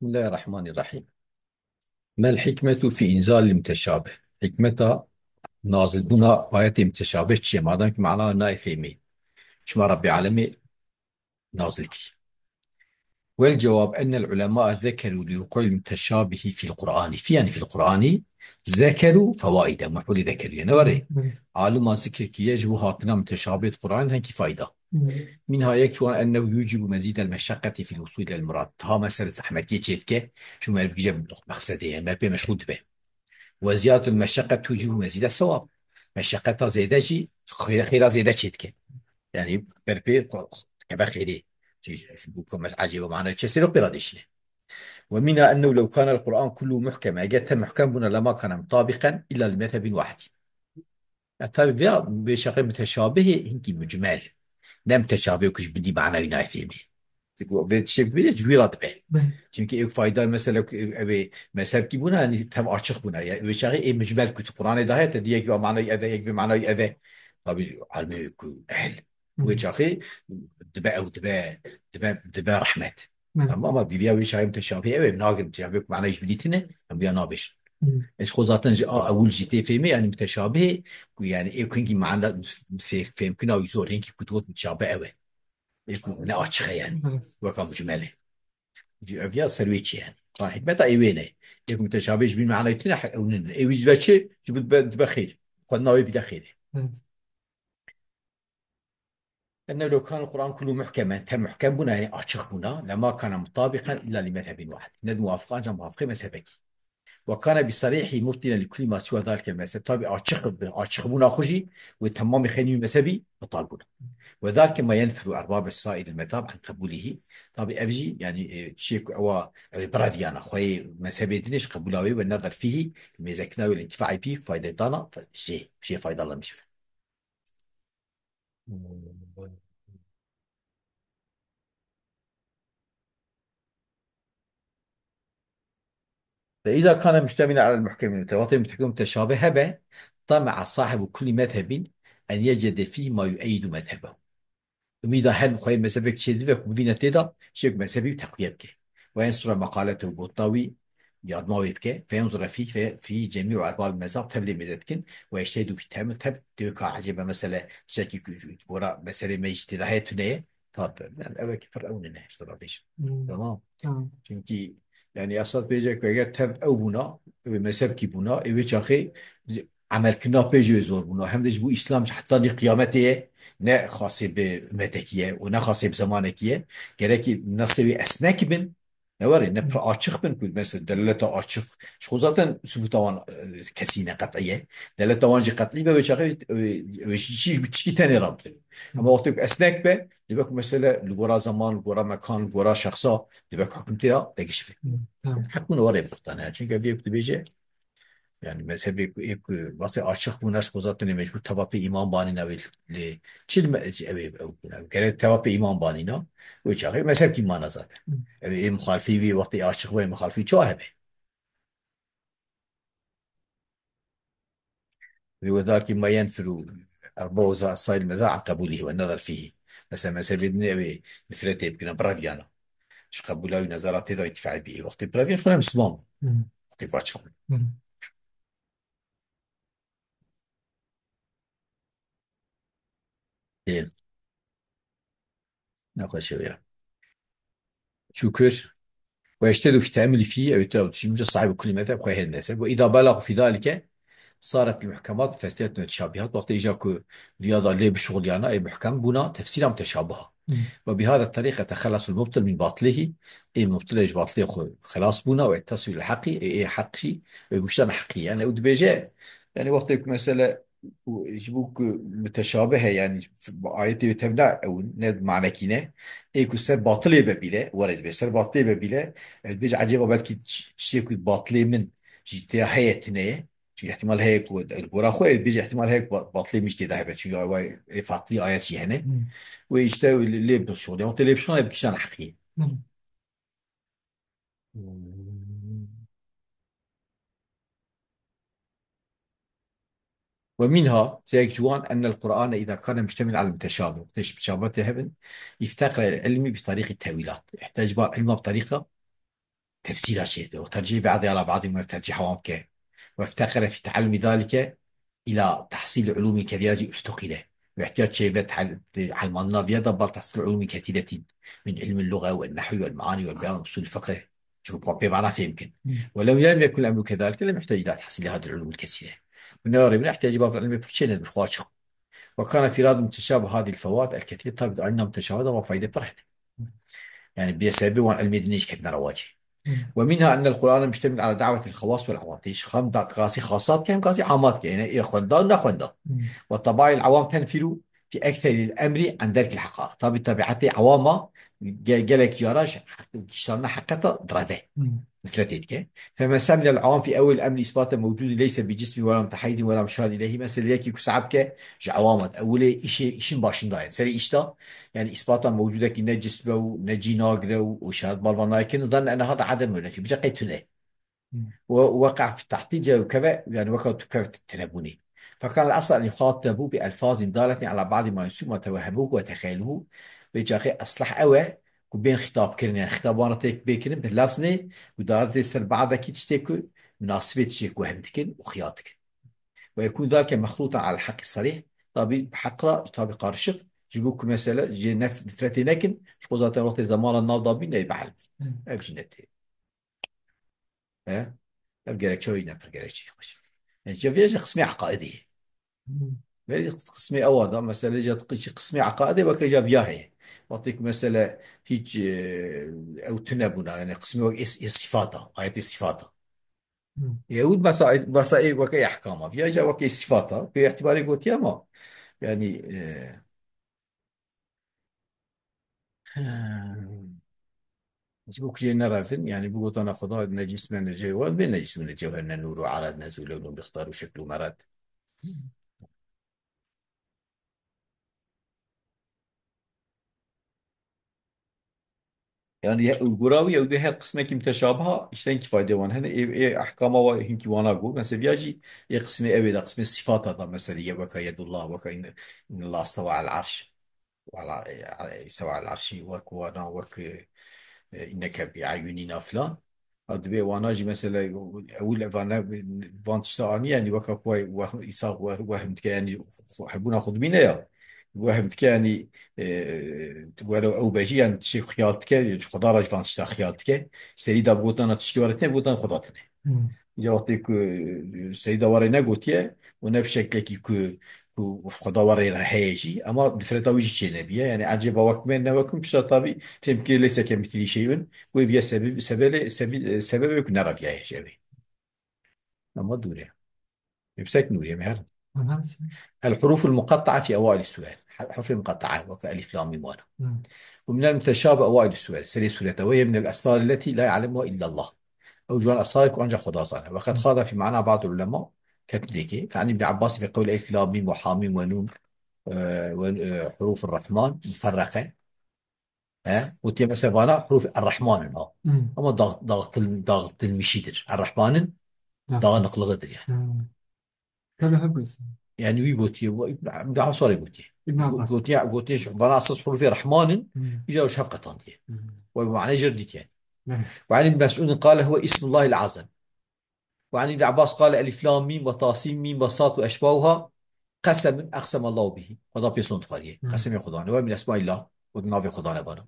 بسم الله الرحمن الرحيم. ما الحكمة في إنزال المتشابه؟ حكمتها نازل بنا آيات متشابه چیه؟ مادام که معناها نایفهمی شما رب العالمين نازل كي. والجواب أن العلماء ذكروا لوقوع المتشابه في القرآن في القرآن ذكروا فوائد مفعول ذكروا يعني وري عالم ذكر كي يجب هاتنا متشابه القرآن هنكي فايدة منها يكفي أنه يوجب مزيد المشقة في الوصول إلى المراد. ها مسألة أحمدية تشيتك شو ما بيجي مقصدي يعني ما بي مشغول به. وزيادة المشقة توجب مزيد الثواب. مشقتها زيادة شيء خيرها زيادة شيء يعني بربي كبا خيري بكم عجيبة معنا تشسير قرادشنا. ومنها أنه لو كان القرآن كله محكم أجت محكم بنا لما كان مطابقا إلا لمذهب واحد. التابع بشكل متشابه هنكي مجمل نم تشابه كش بدي معنى ينافي ve bir cüvirat be. Çünkü ilk fayda mesela mezhep ki buna hani tam açık buna ya ve şeyi mücmel kütü Kur'an'ı da hayat diye bir manayı eve bir manayı eve tabi almi ku ehl ve şeyi debe ev debe rahmet ama bir ya bir şey müteşabih evet nagir müteşabih manayı jbiditine hem bir nabiş ايش خو zaten اول جي تي فهمي يعني متشابه يعني ايه كينجي معنا فهم كنا يزور هيك كتوت متشابه قوي يكون لا açık yani وكان مجمله فيها سرويتش يعني طبعا حكمتها ايوينه يكون متشابه بين معنيتنا ونن ايوج بشي جبت بخير قلنا بلا خير أنه لو كان القرآن كله محكما تم محكم بنا يعني أشخ بنا لما كان مطابقا إلا لمذهب واحد ند موافقان جمع موافقين مذهبك وكان بصريح مبطلا لكل ما سوى ذلك المذهب طبعا أشخ بنا خجي وتمام خيني مذهبي بطالبنا وذلك ما ينفر أرباب السائل المذهب عن قبوله. طب أبجي يعني شيء أو براديانا خوي مذهبي دينش قبولاوي والنظر فيه ميزكنا والانتفاع به فايدة دانا شيء فايدة الله مش فإذا كان مشتملا على المحكم المتواتر المتحكم متشابه هبه طمع صاحب كل مذهب أن يجد فيه ما يؤيد مذهبه. وميدا هل مخيم مذهبك شيء ذبك بفينا تدا شيء مذهبي وتقوية بك وينصر مقالته بوطاوي يضماوي بك فينظر فيه في جميع أرباب المذهب تبلي مزدكن ويجتهد في تعمل تبقى عجيبة مسألة شاكي وراء مسألة ما اجتهادات تنية تاطر يعني أبا كفر أوننا اشترى فيش تمام. Çünkü yani asad beyecek ve eğer tev ev buna ve mezhep ki buna evi çakı amel kına pece zor buna hem de bu İslam hatta di kıyamete ne khası be ümmetekiye o ne khası be zamanekiye gerek ki nasıl bir esnek bin ne var ya ne açık bin kul mesela delilete açık şu zaten sübutawan kesine kat'iye delilete vancı kat'i ve çakı ve şişi bir tane rabbi ama ortak esnek be dibek mesela lugora zaman lugora mekan lugora şahsa dibek hükümtüya değişir. Hakkını var yaptıktan çünkü bir yoktu yani mezhebi ilk vasi açık bu nas zaten mecbur tavapi imam bani nevil li çil evi gerek tavapi imam bani na ve çağı mezhep ki mana zaten evi muhalifi bir vakti açık ve muhalifi çoğu hebe وذلك ما ينفر أربعة صاير المزاع عن قبوله والنظر فيه مثلا مذهب ابن أبي نفرته يمكن براديانا ايش قبوله نظرات هذا يدفع به وقت براديان شو مسلم وقت باشخ إيه ناخذ شوية شكر ويجتهد في التأمل فيه أو يتوجه صاحب كل مذهب خير المذهب وإذا بلغ في ذلك صارت المحكمات فاسدة متشابهات وقت إجاك رياضة اللي بشغل يعني أي محكم بنا تفسيرها متشابهة وبهذا الطريقة يتخلص المبطل من باطله. أي مبطل يجب باطله خلاص بنا ويتصل الحقي أي حق شيء ويجتمع حقي يعني ود بيجي يعني وقت يكون مثلا يجيبوك متشابهة يعني في آيات يتبنى أو ند معنى كنا أي كسر باطل ببيله ورد بسر باطل ببيله بيج عجيبة بلكي شيء باطل من جتة حياتنا شو احتمال هيك والقرا خوي بيجي احتمال هيك باطل مش تدا هيك شو هو فاطلي آيات شيء هنا ويشتوي اللي بالشغل يعني اللي بشغل بكشان حقيقي. ومنها زيك جوان أن القرآن إذا كان مشتمل على المتشابه متشابهات هبن يفتقر إلى العلم بطريق التأويلات يحتاج بقى علمه بطريقة تفسير شيء وترجيح بعضها على بعض من ترجيح عوامك، وافتقر في تعلم ذلك إلى تحصيل علوم كثيرة افتقده، واحتاج شيء علمنا بيدا بل تحصيل علوم كثيرة من علم اللغة والنحو والمعاني والبيان وأصول الفقه. شوف بمعنى يمكن، ولو لم يكن الأمر كذلك لم يحتاج إلى تحصيل هذه العلوم الكثيرة. ونرى من احتياج بعض العلم بشيء بخواشه. وكان في راد متشابه هذه الفوات الكثير طيب أنها متشابهة وفائدة فرحنا، يعني بسبب وان علمي دنيش كتنا رواجي. ومنها أن القرآن مشتمل على دعوة الخواص والعوام، تيش قاسي خاصات كهم قاسي عامات يعني إيه خندا ولا خندا. والطبائع العوام تنفر في أكثر الأمر عن ذلك الحقائق، طبعا طبيعتي عوامة جالك جاراش صرنا حقيقة درده مثل تلك. فما سمي العوام في أول الأمر إثبات موجود ليس بجسم ولا متحيز ولا مشار إليه، مثل يكي كسعبك جعوامات أولي إيش باشن داين سري إشتا، يعني إثباتا موجودة كي نجسم ونجي ناقرة وشهاد بالفانا، لكن ظن أن هذا عدم منفي بجقيتنا، ووقع في التحقيق وكذا يعني وقع كذا التنبني. فكان الأصل أن يخاطبوا بألفاظ دالة على بعض ما يسمى وتوهموه وتخيلوه، بيجاخي أصلح أوى كبين خطاب كرن، يعني خطاب وانا تيك بيكرن باللفظني ودارت يسر بعض كي تشتكو مناسبة تشيك وهمتكن وخياطك، ويكون ذلك مخلوطا على الحق الصريح. طبي بحقرة طبي قارشق جيبوك مثلا جي نف دفرتي لكن شو ذات الوقت زمان النهضة بينا يبعل أفجنتي ها الجرك شوي نفر جرك شيء خوش. يعني شوف يجي قسمي عقائدي، بل قسمي أواضع مثلا جات قسمي عقائدي وكجا فياهي وأعطيك مثلا هيج أو تنبنا يعني قسمي الصفات آيات الصفات. يهود مسائل وكي أحكامها في أجا وكي صفاتها باعتباري قلت يا ما يعني بوك جينا رافن يعني بقول أنا خدا نجس من الجوال بين نجس من الجوهر نور وعرض نزول لون بيختاروا شكله مراد. يعني القراوي أو بها قسمة كي متشابهة إشتين كفايدة وان هنا إيه أحكام وهم كي وانا أقول مثلا بيجي إيه قسمة أبدا قسمة الصفات هذا مثلا يبقى يد الله إن الله استوى على العرش وعلى استوى على العرش وك وانا وك إنك بأعيننا فلان. أدبي وانا جي مثلا أول فان تشتغلني يعني وك كوي وإساق وهم يعني حبونا خذ بينا يا وهم يعني ولو أو بيجي يعني تشي خيالتك خدا راج فان تشتا خيالتك سريدا بوتنا تشكي ورتين بوتنا خداتنا جاوتك سيدا ورينا قوتيه ونفس شكلك كو خدا ورينا هيجي أما بفرتا ويجي شيء نبيه يعني عجب وقت من نوكم بشرط طبي تمكن ليس كمثلي شيء ويبيا سبب يكون نرى فيها شيء أما دوري بسيط نوري مهر. الحروف المقطعة في أوائل السؤال حروف المقطعة وكألف لام ميم وانا. ومن المتشابه أوائل السؤال سري سورة وهي من الأسرار التي لا يعلمها إلا الله، أو جوان أسرار يكون خدا صانع. وقد خاض في معنى بعض العلماء كتلك فعن ابن عباس في قول ألف لام ميم وحاميم ونون حروف الرحمن مفرقة. ها وتي مثلا فانا حروف الرحمن أما ضغط المشيدر الرحمن ضغط نقل غدر يعني. كان بحب اسمه يعني وي قلت ابن عباس قلت ابن عباس. قلت فانا أساس حروف رحمن مم. يجاو شفقة طنطية مم. ومعنى جردك يعني. ماشي. وعن ابن مسعود قال هو اسم الله الأعظم. وعن ابن عباس قال ألف لام ميم وطاسيم ميم وصاد وأشباهها قسم أقسم الله به وضع بيسون تخاريه مم. قسم خدان هو من أسماء الله ونافي خدان بنا.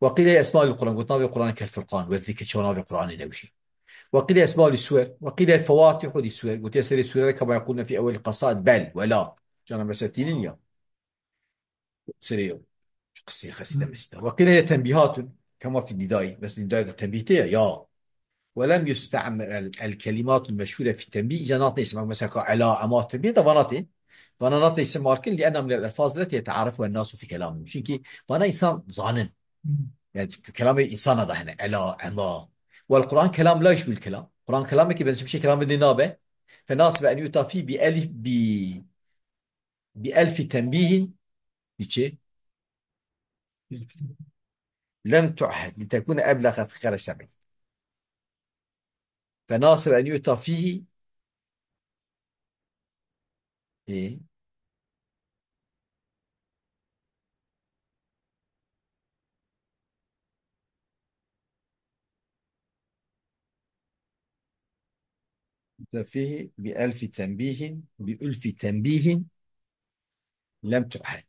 وقيل هي أسماء القرآن قلت نافي القرآن كالفرقان والذكر شو نافي القرآن نوشي. وقيل هي أسماء السور وقيل هي الفواتح للسور قلت يسري السور كما يقولون في أول القصائد بل ولا جانا مساتين يا سريع قصي خسنا مم. مستا. وقيل هي تنبيهات كما في النداء بس النداء تنبيهتها يا. ولم يستعمل الكلمات المشهورة في التنبيه جنات اسمها مثلا على أمات التنبيه ضمانات فنانات اسم لكن لأنها من الألفاظ التي يتعارفها الناس في كلامهم مش كي فأنا إنسان ظانن مم. يعني كلام إنسان هذا هنا على أما. والقرآن كلام لا يشبه الكلام، القرآن كلامك بس مش كلام النابة. فناسب أن يؤتى فيه بألف تنبيه بشيء لم تعهد لتكون أبلغ في خير السبع. فناسب أن يؤتى فيه إيه فيه بألف تنبيه بألف تنبيه لم تعهد.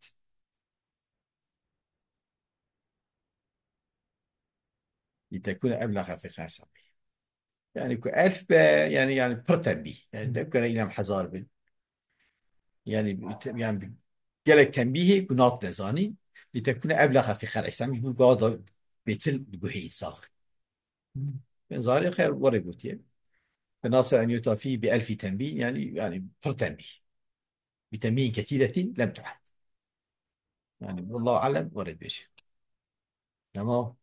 لتكون أبلغ في خمسة. يعني ألف يعني بر تنبيه، يعني تكون إلى حزار بن، يعني قالك تنبيه بناط نزاني لتكون أبلغ في خلع سامج بقاضي بيتل بقهي صاخ. من ظاهر خير ورقوتي. فناصر أن يطافي بألف تنبيه، يعني بر تنبيه بتنبيه كثيرة لم تعهد. يعني والله أعلم ورد بيش. تمام.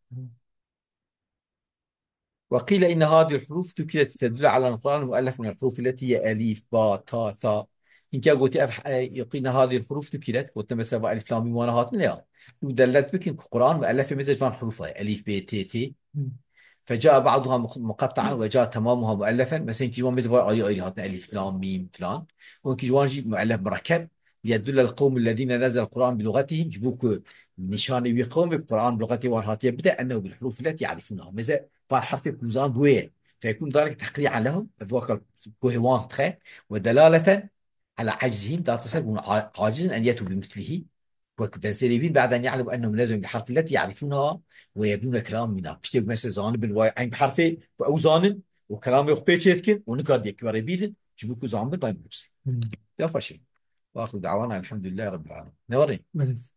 وقيل إن هذه الحروف ذكرت تدل على أن القرآن مؤلف من الحروف التي هي ألف باء تاء ثاء. إن كان قلت يقين هذه الحروف ذكرت قلت مثلا ألف لام ميم وأنا هات لا، ودلت بك إن القرآن مؤلف من زجفان حروفها ألف ب ت ث. فجاء بعضها مقطعا وجاء تمامها مؤلفا، مثلا جوان مثل اي اي هاتنا الف لام ميم فلان. وكي جوان جي مؤلف مركب ليدل القوم الذين نزل القرآن بلغتهم جبوك نشان يقوم بالقرآن بلغته وان هات يبدأ أنه بالحروف التي يعرفونها مثلا فان حرف كوزان بويه، فيكون ذلك تقريعا لهم ذوك بوهوان تخي، ودلالة على عجزهم لا تصل عاجز أن يأتوا بمثله. وكبنسليبين بعد أن يعلموا أنهم لازم بالحرف التي يعرفونها ويبنون كلام منها بشتي مثل زانب الواي عين بحرفه وأوزان وكلام يخبي شيتكن ونقاد يكبر بيدن جبوكو زانب طيب بوكسي. ده فشل. واخر دعوانا الحمد لله رب العالمين. نوري. بس